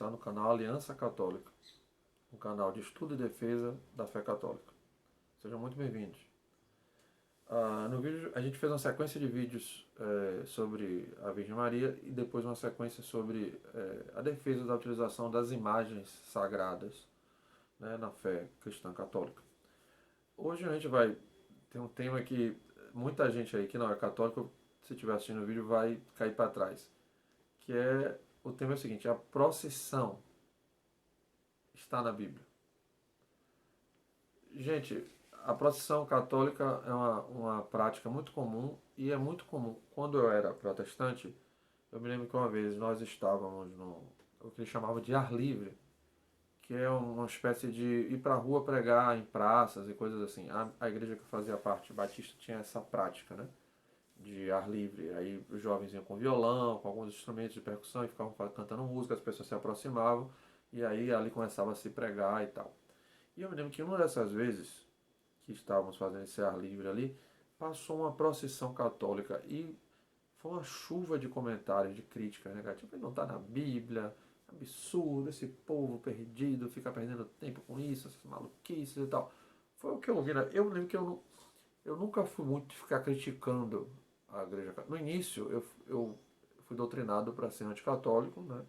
está no canal Aliança Católica, um canal de estudo e defesa da fé católica. Sejam muito bem-vindos. No vídeo a gente fez uma sequência de vídeos sobre a Virgem Maria e depois uma sequência sobre a defesa da utilização das imagens sagradas, né, na fé cristã católica. Hoje a gente vai ter um tema que muita gente aí que não é católico, se estiver assistindo o vídeo, vai cair para trás. Que é, o tema é o seguinte: a procissão está na Bíblia. Gente, a procissão católica é uma prática muito comum, e é muito comum. Quando eu era protestante, eu me lembro que uma vez nós estávamos no o que eles chamavam de ar livre, que é uma espécie de ir para a rua pregar em praças e coisas assim. A igreja que eu fazia parte, Batista, tinha essa prática, né, de ar livre. Aí os jovens iam com violão, com alguns instrumentos de percussão e ficavam cantando música, as pessoas se aproximavam e aí ali começava a se pregar e tal. E eu me lembro que uma dessas vezes que estávamos fazendo esse ar livre ali, passou uma procissão católica e foi uma chuva de comentários, de críticas negativas. Não está na Bíblia, absurdo, esse povo perdido, fica perdendo tempo com isso, essas maluquices e tal. Foi o que eu ouvi, né? Eu lembro que eu nunca fui muito de ficar criticando a igreja católica. No início, eu fui doutrinado para ser anticatólico, né?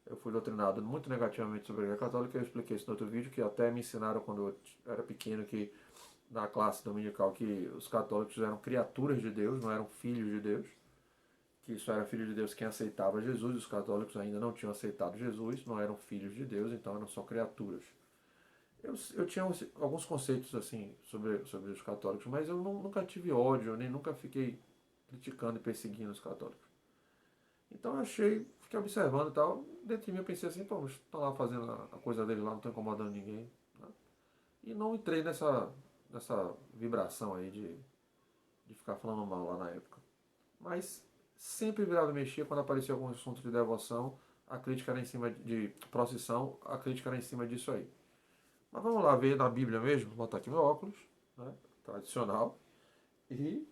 Eu fui doutrinado muito negativamente sobre a igreja católica. Eu expliquei isso no outro vídeo, que até me ensinaram quando eu era pequeno, que na classe dominical, que os católicos eram criaturas de Deus, não eram filhos de Deus, que só era filho de Deus quem aceitava Jesus. Os católicos ainda não tinham aceitado Jesus, não eram filhos de Deus, então eram só criaturas. Eu tinha alguns conceitos assim sobre os católicos, mas eu nunca tive ódio, nem nunca fiquei criticando e perseguindo os católicos. Então eu fiquei observando e tal. Dentro de mim eu pensei assim: pô, estão lá fazendo a coisa deles lá, não estão incomodando ninguém, né? E não entrei nessa vibração aí de ficar falando mal lá na época. Mas sempre virava e mexia quando aparecia algum assunto de devoção, a crítica era em cima de procissão, a crítica era em cima disso aí. Mas vamos lá ver na Bíblia mesmo, vou botar aqui meu óculos, né, tradicional, e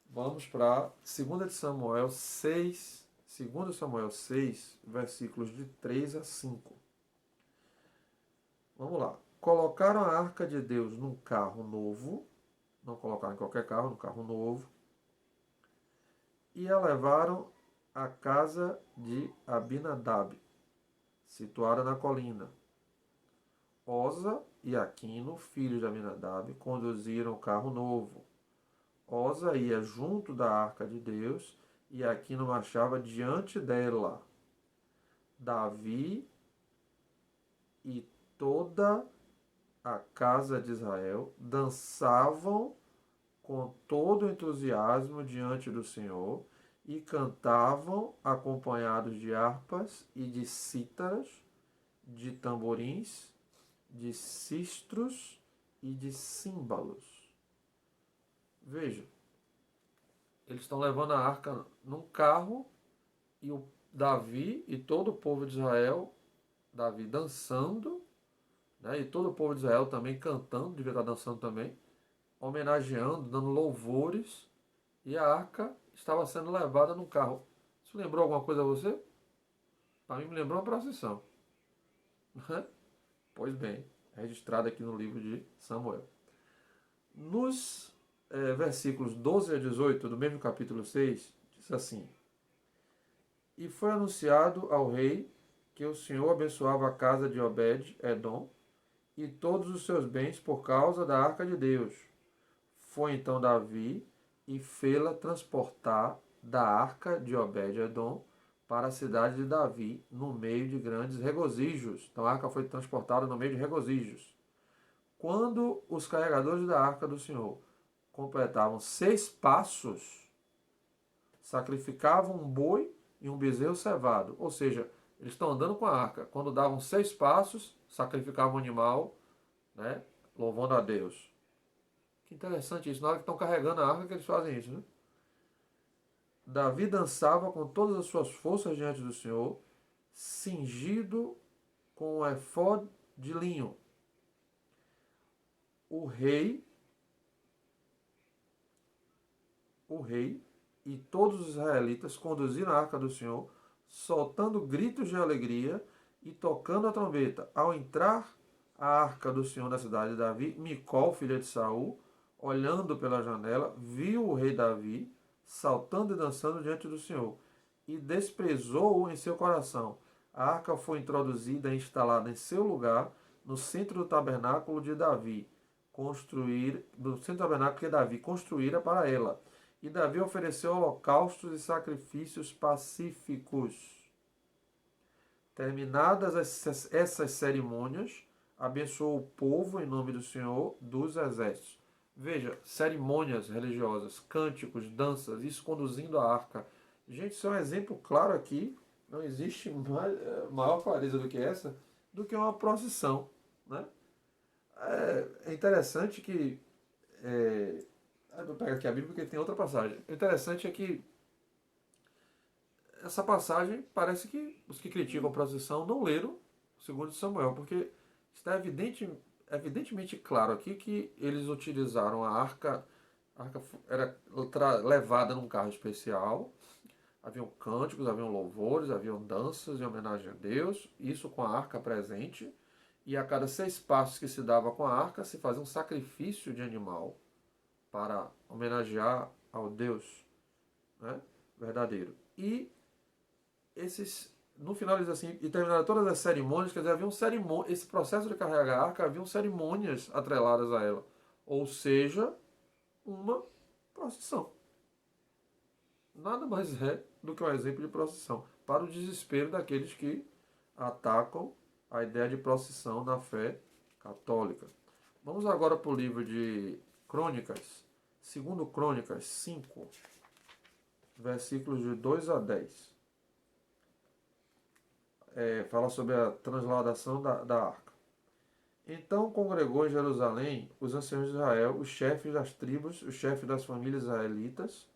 vamos para 2 de Samuel 6, 2 Samuel 6, versículos de 3 a 5. Vamos lá. Colocaram a arca de Deus num carro novo, não colocaram em qualquer carro, num carro novo, e a levaram à casa de Abinadab, situada na colina. Oza e Aquino, filhos de Abinadab, conduziram o carro novo. Oza ia junto da arca de Deus e Aquino marchava diante dela. Davi e toda a casa de Israel dançavam com todo entusiasmo diante do Senhor e cantavam acompanhados de harpas e de cítaras, de tamborins, de sistros e de símbalos. Veja, eles estão levando a arca num carro e o Davi e todo o povo de Israel, Davi dançando, né, e todo o povo de Israel também cantando, devia estar dançando também, homenageando, dando louvores, e a arca estava sendo levada num carro. Isso lembrou alguma coisa a você? Para mim me lembrou uma procissão. Pois bem, registrado aqui no livro de Samuel. Nos versículos 12 a 18 do mesmo capítulo 6, diz assim: E foi anunciado ao rei que o Senhor abençoava a casa de Obed-Edom e todos os seus bens por causa da arca de Deus. Foi então Davi e fê-la transportar da arca de Obed-Edom para a cidade de Davi, no meio de grandes regozijos. Então a arca foi transportada no meio de regozijos. Quando os carregadores da arca do Senhor completavam 6 passos, sacrificavam um boi e um bezerro cevado. Ou seja, eles estão andando com a arca. Quando davam 6 passos, sacrificavam um animal, né, louvando a Deus. Que interessante isso. Na hora que estão carregando a arca que eles fazem isso, né? Davi dançava com todas as suas forças diante do Senhor, cingido com um efode de linho. O rei e todos os israelitas conduziram a arca do Senhor, soltando gritos de alegria E tocando a trombeta, ao entrar a arca do Senhor da cidade de Davi, Micol, filha de Saul, olhando pela janela, viu o rei Davi saltando e dançando diante do Senhor, e desprezou-o em seu coração. A arca foi introduzida e instalada em seu lugar, no centro do tabernáculo de Davi, no centro do tabernáculo que Davi construíra para ela. E Davi ofereceu holocaustos e sacrifícios pacíficos. Terminadas essas cerimônias, abençoou o povo em nome do Senhor dos Exércitos. Veja, cerimônias religiosas, cânticos, danças, isso conduzindo a arca. Gente, isso é um exemplo claro aqui. Não existe maior clareza do que essa, do que uma procissão. Né? É interessante que. Eu vou pegar aqui a Bíblia porque tem outra passagem. O interessante é que essa passagem parece que os que criticam a procissão não leram segundo Samuel, porque está evidentemente claro aqui que eles utilizaram a arca era levada num carro especial, haviam cânticos, haviam louvores, haviam danças em homenagem a Deus, isso com a arca presente, e a cada 6 passos que se dava com a arca se fazia um sacrifício de animal para homenagear ao Deus, né, verdadeiro. E no final diz assim, e terminaram todas as cerimônias, quer dizer, esse processo de carregar a arca, haviam cerimônias atreladas a ela. Ou seja, uma procissão. Nada mais é do que um exemplo de procissão, para o desespero daqueles que atacam a ideia de procissão na fé católica. Vamos agora para o livro de Crônicas, segundo Crônicas 5, versículos de 2 a 10. Fala sobre a transladação da arca. Então congregou em Jerusalém os anciãos de Israel, os chefes das tribos, os chefes das famílias israelitas,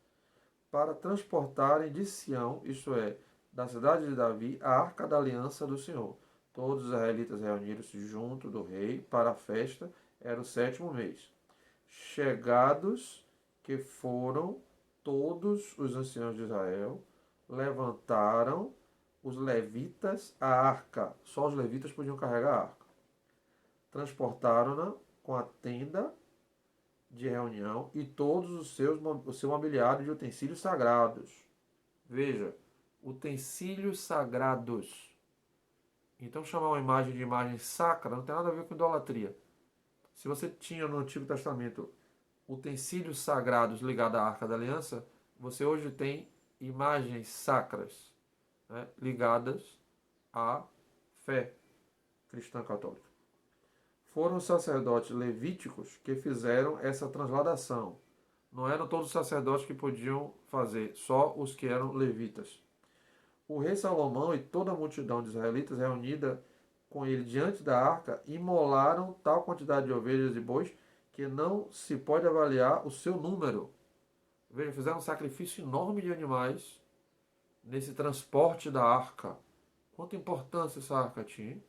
para transportarem de Sião, isto é, da cidade de Davi, a arca da aliança do Senhor. Todos os israelitas reuniram-se junto do rei para a festa, era o 7º mês. Chegados que foram todos os anciãos de Israel, levantaram os levitas a arca. Só os levitas podiam carregar a arca. Transportaram-na com a tenda de reunião e todos o seu mobiliário de utensílios sagrados. Veja, utensílios sagrados. Então chamar uma imagem de imagem sacra não tem nada a ver com idolatria. Se você tinha no Antigo Testamento utensílios sagrados ligados à Arca da Aliança, você hoje tem imagens sacras, né, ligadas à fé cristã católica. Foram os sacerdotes levíticos que fizeram essa transladação. Não eram todos os sacerdotes que podiam fazer, só os que eram levitas. O rei Salomão e toda a multidão de israelitas reunida com ele diante da arca imolaram tal quantidade de ovelhas e bois que não se pode avaliar o seu número. Veja, fizeram um sacrifício enorme de animais nesse transporte da arca. Quanta importância essa arca tinha?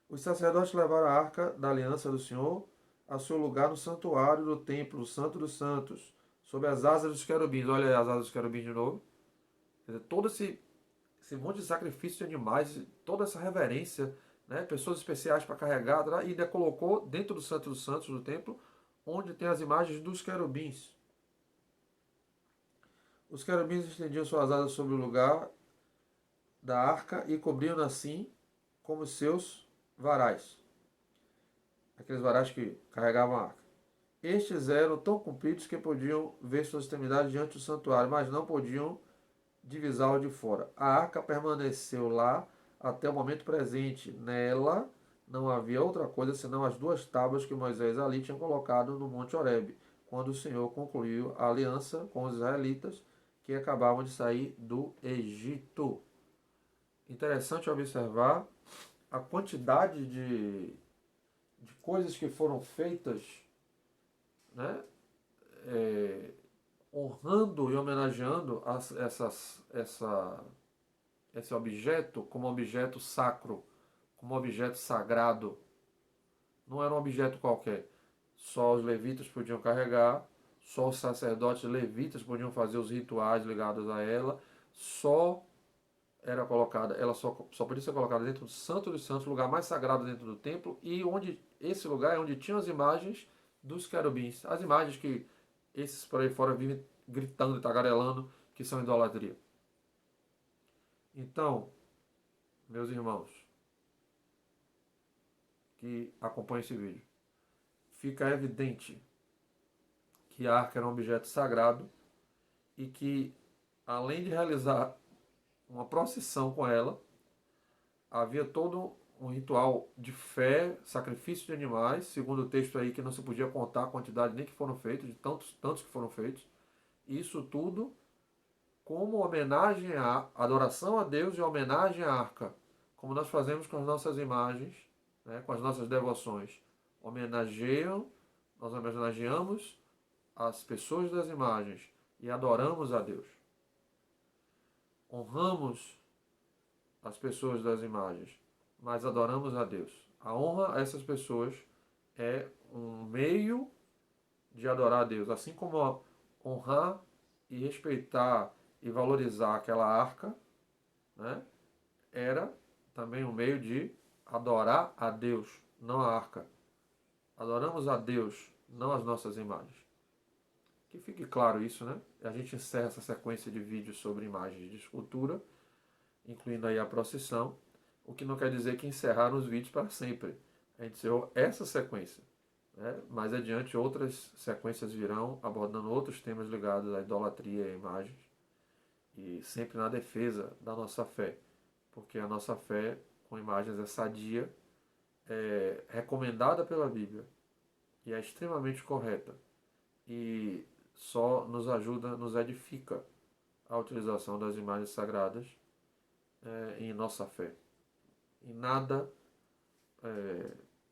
Os sacerdotes levaram a arca da aliança do Senhor a seu lugar no santuário do templo, o Santo dos Santos, sob as asas dos querubins. Olha aí as asas dos querubins de novo. Quer dizer, todo esse monte de sacrifício de animais, toda essa reverência, né? Pessoas especiais para carregar, e ainda colocou dentro do Santo dos Santos do templo, onde tem as imagens dos querubins. Os querubins estendiam suas asas sobre o lugar da arca e cobriam assim como seus varais. Aqueles varais que carregavam a arca. Estes eram tão compridos que podiam ver suas extremidades diante do santuário, mas não podiam divisá-lo de fora. A arca permaneceu lá até o momento presente. Nela não havia outra coisa senão as 2 tábuas que Moisés ali tinha colocado no Monte Horebe, quando o Senhor concluiu a aliança com os israelitas que acabavam de sair do Egito. Interessante observar a quantidade de coisas que foram feitas, né? Honrando e homenageando esse objeto como objeto sacro, como objeto sagrado. Não era um objeto qualquer. Só os levitas podiam carregar, só os sacerdotes levitas podiam fazer os rituais ligados a ela, só era colocada, ela só podia ser colocada dentro do Santo dos Santos, lugar mais sagrado dentro do templo, e onde esse lugar é onde tinham as imagens dos querubins, as imagens que esses por aí fora vivem gritando e tagarelando que são idolatria. Então, meus irmãos que acompanham esse vídeo, fica evidente que a arca era um objeto sagrado e que, além de realizar uma procissão com ela, havia todo um ritual de fé, sacrifício de animais, segundo o texto aí que não se podia contar a quantidade nem que foram feitos, de tantos que foram feitos. Isso tudo como homenagem à adoração a Deus e homenagem à arca, como nós fazemos com as nossas imagens, né, com as nossas devoções. Nós homenageamos as pessoas das imagens e adoramos a Deus. Honramos as pessoas das imagens, mas adoramos a Deus. A honra a essas pessoas é um meio de adorar a Deus, assim como honrar e respeitar e valorizar aquela arca, né, era também um meio de adorar a Deus, não a arca. Adoramos a Deus, não as nossas imagens. Que fique claro isso, né? A gente encerra essa sequência de vídeos sobre imagens de escultura, incluindo aí a procissão, o que não quer dizer que encerraram os vídeos para sempre. A gente encerrou essa sequência. Né? Mais adiante, outras sequências virão abordando outros temas ligados à idolatria e imagens, e sempre na defesa da nossa fé, porque a nossa fé com imagens é sadia, é recomendada pela Bíblia e é extremamente correta e só nos ajuda, nos edifica a utilização das imagens sagradas em nossa fé. E nada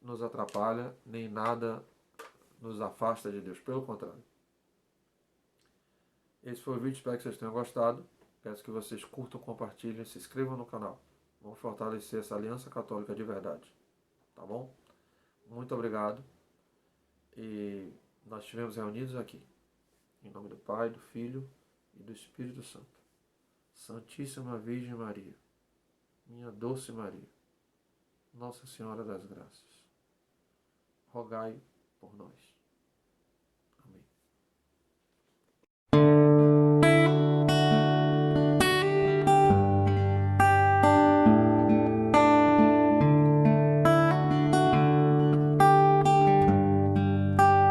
nos atrapalha, nem nada nos afasta de Deus, pelo contrário. Esse foi o vídeo, espero que vocês tenham gostado. Peço que vocês curtam, compartilhem, se inscrevam no canal. Vamos fortalecer essa aliança católica de verdade. Tá bom? Muito obrigado. E nós estivemos reunidos aqui. Em nome do Pai, do Filho e do Espírito Santo. Santíssima Virgem Maria, minha doce Maria, Nossa Senhora das Graças, rogai por nós.